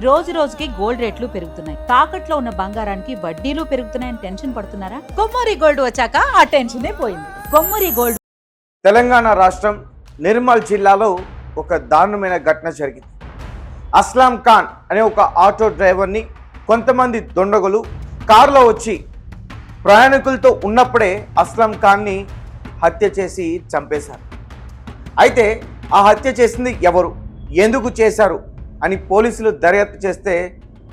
రోజు రోజుకి గోల్డ్ రేట్లు పెరుగుతున్నాయి. తాకట్లో ఉన్న బంగారానికి వడ్డీలు పెరుగుతున్నాయని టెన్షన్ పడుతున్నారా? కొమ్మూరి గోల్డ్ వచ్చాక ఆ టెన్షనే పోయింది. కొమ్మూరి గోల్డ్. తెలంగాణ రాష్ట్రం నిర్మల్ జిల్లాలో ఒక దారుణమైన ఘటన జరిగింది. అస్లాం ఖాన్ అనే ఒక ఆటో డ్రైవర్ని కొంతమంది దొండగులు కారులో వచ్చి ప్రయాణికులతో ఉన్నప్పుడే అస్లాం ఖాన్ని హత్య చేసి చంపేశారు. అయితే ఆ హత్య చేసింది ఎవరు, ఎందుకు చేశారు అని పోలీసులు దర్యాప్తు చేస్తే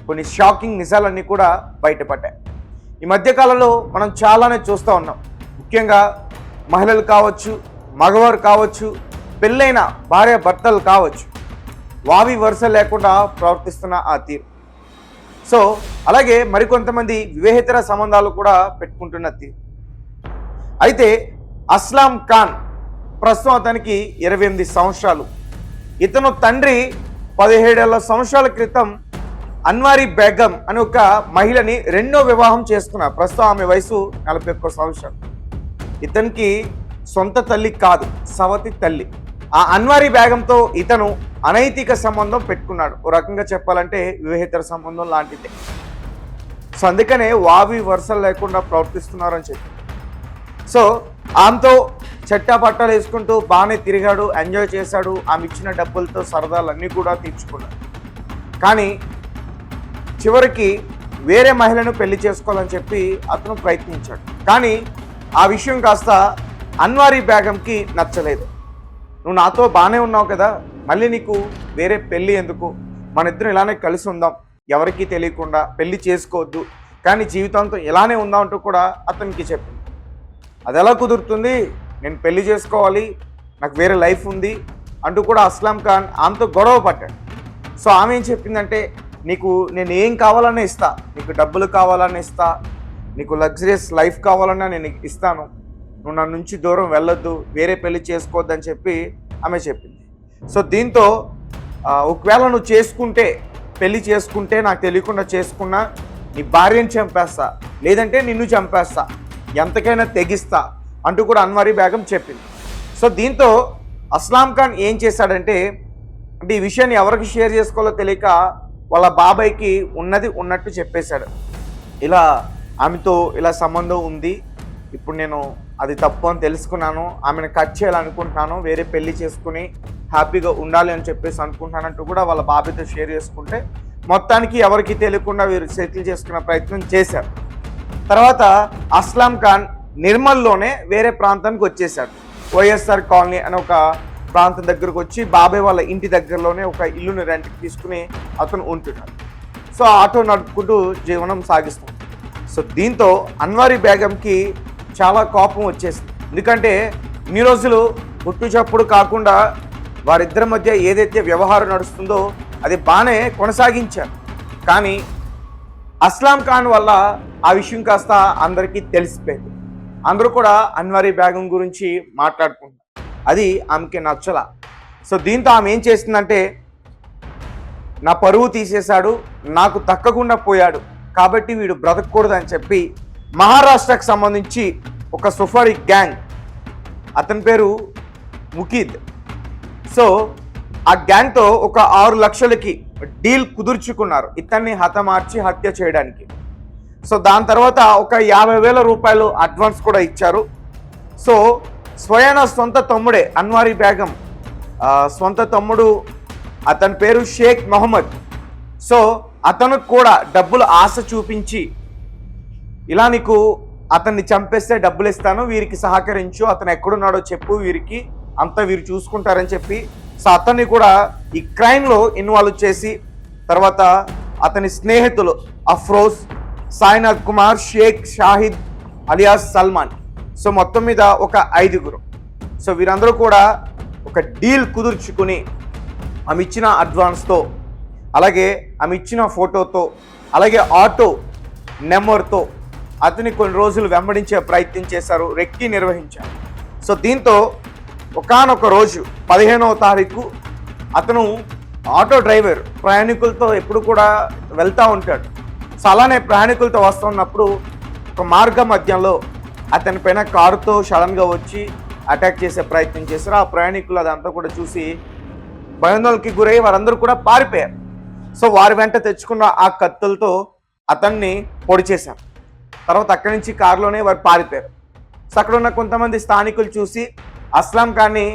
కొన్ని షాకింగ్ నిజాలన్నీ కూడా బయటపడ్డాయి. ఈ మధ్యకాలంలో మనం చాలానే చూస్తూ ఉన్నాం. ముఖ్యంగా మహిళలు కావచ్చు, మగవారు కావచ్చు, పెళ్ళైన భార్య భర్తలు కావచ్చు, వావి వరుస లేకుండా ప్రవర్తిస్తున్న ఆ తీరు. సో అలాగే మరికొంతమంది వివాహేతర సంబంధాలు కూడా పెట్టుకుంటున్న తీరు. అయితే అస్లాం ఖాన్ ప్రస్తుతం అతనికి 28 సంవత్సరాలు. ఇతను తండ్రి 17 సంవత్సరాల క్రితం అన్వారీ బేగం అని ఒక మహిళని రెండో వివాహం చేసుకున్నారు. ప్రస్తుతం ఆమె వయసు 41 సంవత్సరాలు. ఇతనికి సొంత తల్లి కాదు, సవతి తల్లి. ఆ అన్వారీ బేగంతో ఇతను అనైతిక సంబంధం పెట్టుకున్నాడు. ఓ రకంగా చెప్పాలంటే వివాహేతర సంబంధం లాంటిదే. సో అందుకనే వావి వరుసలు లేకుండా ప్రవర్తిస్తున్నారని చెప్పి. సో ఆమెతో చెట్టాపట్టాలు వేసుకుంటూ బాగానే తిరిగాడు, ఎంజాయ్ చేశాడు. ఆమె ఇచ్చిన డబ్బులతో సరదాలన్నీ కూడా తీర్చుకున్నాడు. కానీ చివరికి వేరే మహిళను పెళ్లి చేసుకోవాలని చెప్పి అతను ప్రయత్నించాడు. కానీ ఆ విషయం కాస్త అన్వారీ బేగంకి నచ్చలేదు. నువ్వు నాతో బాగానే ఉన్నావు కదా, మళ్ళీ నీకు వేరే పెళ్ళి ఎందుకు, మన ఇద్దరం ఇలానే కలిసి ఉందాం, ఎవరికీ తెలియకుండా పెళ్లి చేసుకోవద్దు, కానీ జీవితాంతం ఇలానే ఉందాం అంటూ కూడా అతనికి చెప్పింది. అది ఎలా కుదురుతుంది, నేను పెళ్లి చేసుకోవాలి, నాకు వేరే లైఫ్ ఉంది అంటూ కూడా అస్లాం ఖాన్ ఆమెతో గొడవ పట్టాడు. సో ఆమె ఏం చెప్పిందంటే, నీకు నేను ఏం కావాలన్నా ఇస్తా, నీకు డబ్బులు కావాలన్నా ఇస్తా, నీకు లగ్జరియస్ లైఫ్ కావాలన్నా నేను ఇస్తాను, నువ్వు నా నుంచి దూరం వెళ్ళొద్దు, వేరే పెళ్లి చేసుకోవద్దని చెప్పి ఆమె చెప్పింది. సో దీంతో ఒకవేళ నువ్వు చేసుకుంటే, పెళ్లి చేసుకుంటే, నాకు తెలియకుండా చేసుకున్నా నీ భార్యను చంపేస్తా, లేదంటే నిన్ను చంపేస్తా, ఎంతకైనా తెగిస్తా అంటూ కూడా అన్వారీ బేగం చెప్పింది. సో దీంతో అస్లాం ఖాన్ ఏం చేశాడంటే, అంటే ఈ విషయాన్ని ఎవరికి షేర్ చేసుకోవాలో తెలియక వాళ్ళ బాబాయ్కి ఉన్నది ఉన్నట్టు చెప్పేశాడు. ఇలా ఆమెతో ఇలా సంబంధం ఉంది, ఇప్పుడు నేను అది తప్పు అని తెలుసుకున్నాను, ఆమెను కట్ చేయాలనుకుంటున్నాను, వేరే పెళ్లి చేసుకుని హ్యాపీగా ఉండాలి అని చెప్పేసి అనుకుంటున్నానంటూ కూడా వాళ్ళ బాబాయ్తో షేర్ చేసుకుంటే మొత్తానికి ఎవరికి తెలియకుండా వీరు సెటిల్ చేసుకునే ప్రయత్నం చేశారు. తర్వాత అస్లాం ఖాన్ నిర్మల్లోనే వేరే ప్రాంతానికి వచ్చేసాడు. వైఎస్ఆర్ కాలనీ అనే ఒక ప్రాంతం దగ్గరకు వచ్చి బాబాయ్ వాళ్ళ ఇంటి దగ్గరలోనే ఒక ఇల్లుని రెంట్కి తీసుకుని అతను ఉంటున్నాడు. సో ఆటో నడుపుకుంటూ జీవనం సాగిస్తాడు. సో దీంతో అన్వారీ బేగంకి చాలా కోపం వచ్చేసింది. ఎందుకంటే ఇన్ని రోజులు గుట్టు చప్పుడు కాకుండా వారిద్దరి మధ్య ఏదైతే వ్యవహారం నడుస్తుందో అది బాగానే కొనసాగించారు. కానీ అస్లాం ఖాన్ వల్ల ఆ విషయం కాస్త అందరికీ తెలిసిపోయింది. అందరూ కూడా అన్వారీ బేగం గురించి మాట్లాడుకుంటారు. అది ఆమెకి నచ్చల. సో దీంతో ఆమె ఏం చేసిందంటే, నా పరువు తీసేశాడు, నాకు దక్కకుండా పోయాడు, కాబట్టి వీడు బ్రతకూడదు అని చెప్పి మహారాష్ట్రకు సంబంధించి ఒక సుఫారీ గ్యాంగ్, అతని పేరు ముకీద్. సో ఆ గ్యాంగ్తో ఒక 6 లక్షలకి డీల్ కుదుర్చుకున్నారు ఇతన్ని హతమార్చి హత్య చేయడానికి. సో దాని తర్వాత ఒక 50,000 రూపాయలు అడ్వాన్స్ కూడా ఇచ్చారు. సో స్వయాన సొంత తమ్ముడే అన్వారీ బేగం సొంత తమ్ముడు, అతని పేరు షేక్ మహమ్మద్. సో అతను కూడా డబ్బులు ఆశ చూపించి, ఇలా నీకు అతన్ని చంపేస్తే డబ్బులు ఇస్తాను, వీరికి సహకరించు, అతను ఎక్కడున్నాడో చెప్పు, వీరికి అంతా వీరు చూసుకుంటారని చెప్పి సో అతన్ని కూడా ఈ క్రైమ్లో ఇన్వాల్వ్ చేసి, తర్వాత అతని స్నేహితులు అఫ్రోజ్, సాయినాథ్ కుమార్, షేక్ షాహిద్ అలియాస్ సల్మాన్, సో మొత్తం మీద ఒక 5గురు. సో వీరందరూ కూడా ఒక డీల్ కుదుర్చుకుని ఆమె ఇచ్చిన అడ్వాన్స్తో, అలాగే ఆమె ఇచ్చిన ఫోటోతో, అలాగే ఆటో నెంబర్తో అతని కొన్ని రోజులు వెంబడించే ప్రయత్నం చేశారు, రెక్కి నిర్వహించారు. సో దీంతో ఒకానొక రోజు 15వ తారీఖు అతను ఆటో డ్రైవర్ ప్రయాణికులతో ఎప్పుడు కూడా వెళ్తూ ఉంటాడు. సో అలానే ప్రయాణికులతో వస్తున్నప్పుడు ఒక మార్గ మధ్యంలో అతని పైన కారుతో సడన్గా వచ్చి అటాక్ చేసే ప్రయత్నం చేశారు. ఆ ప్రయాణికులు అదంతా కూడా చూసి భయాందోళనకి గురై వారందరూ కూడా పారిపోయారు. సో వారి వెంట తెచ్చుకున్న ఆ కత్తులతో అతన్ని పొడి చేశారు. తర్వాత అక్కడి నుంచి కారులోనే వారు పారిపోయారు. సో అక్కడ ఉన్న కొంతమంది స్థానికులు చూసి అస్లాం ఖాన్ని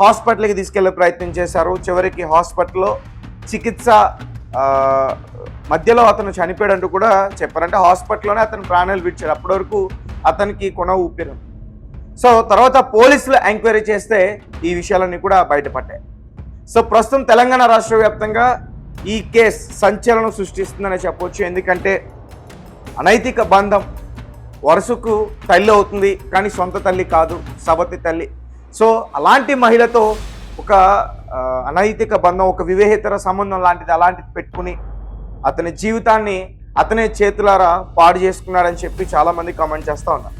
హాస్పిటల్కి తీసుకెళ్లే ప్రయత్నం చేశారు. చివరికి హాస్పిటల్లో చికిత్స మధ్యలో అతను చనిపోయాడంటూ కూడా చెప్పారంటే హాస్పిటల్లోనే అతను ప్రాణాలు విడిచాడు. అప్పటి వరకు అతనికి కొన ఊపిరి. సో తర్వాత పోలీసులు ఎంక్వైరీ చేస్తే ఈ విషయాలన్నీ కూడా బయటపడ్డాయి. సో ప్రస్తుతం తెలంగాణ రాష్ట్ర వ్యాప్తంగా ఈ కేసు సంచలనం సృష్టిస్తుందని చెప్పవచ్చు. ఎందుకంటే అనైతిక బంధం వరుసకు తల్లి అవుతుంది, కానీ సొంత తల్లి కాదు, సవతి తల్లి. సో అలాంటి మహిళతో ఒక అనైతిక బంధం, ఒక వివాహేతర సంబంధం అలాంటిది పెట్టుకుని అతని జీవితాన్ని అతనే చేతులారా పాడు చేసుకున్నాడని చెప్పి చాలామంది కామెంట్ చేస్తూ ఉన్నారు.